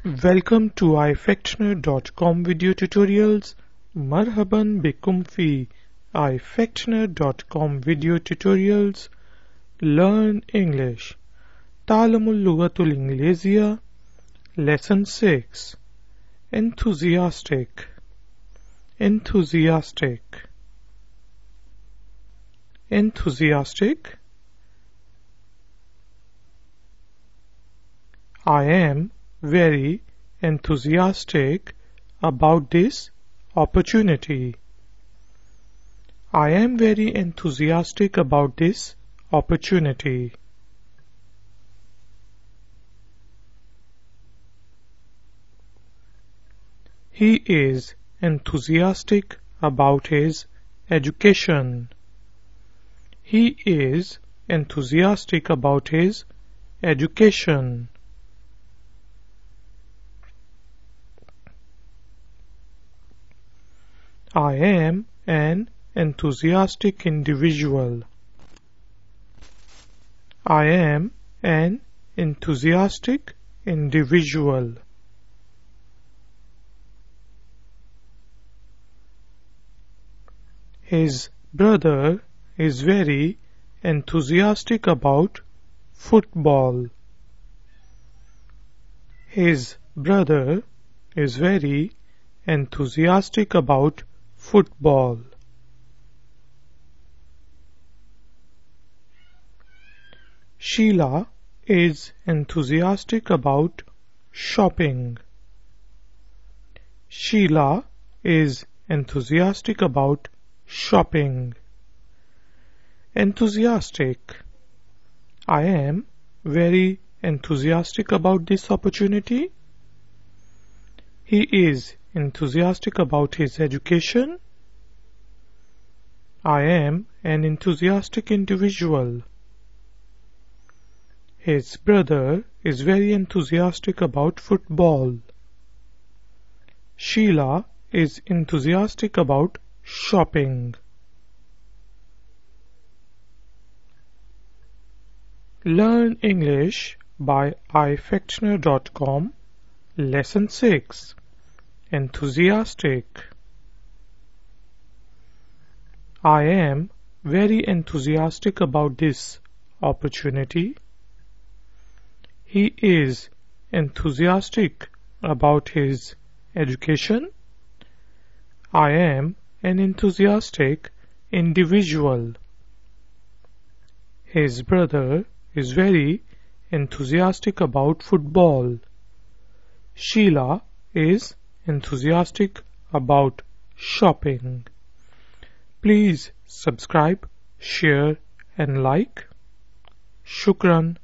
Welcome to ifactner.com video tutorials. مرحبا بكم في ifactner.com video tutorials. Learn English. تعلم اللغة الإنجليزية. Lesson 6. Enthusiastic. Enthusiastic. Enthusiastic. I am very enthusiastic about this opportunity. I am very enthusiastic about this opportunity. He is enthusiastic about his education. He is enthusiastic about his education. I am an enthusiastic individual. I am an enthusiastic individual. His brother is very enthusiastic about football. His brother is very enthusiastic about football. Sheila is enthusiastic about shopping. Sheila is enthusiastic about shopping. Enthusiastic. I am very enthusiastic about this opportunity. He is enthusiastic about his education. I am an enthusiastic individual. His brother is very enthusiastic about football. Sheila is enthusiastic about shopping. Learn English by ifactner.com. Lesson 6. Enthusiastic. I am very enthusiastic about this opportunity. He is enthusiastic about his education. I am an enthusiastic individual. His brother is very enthusiastic about football. Sheila is enthusiastic about shopping. Please subscribe, share and like. Shukran.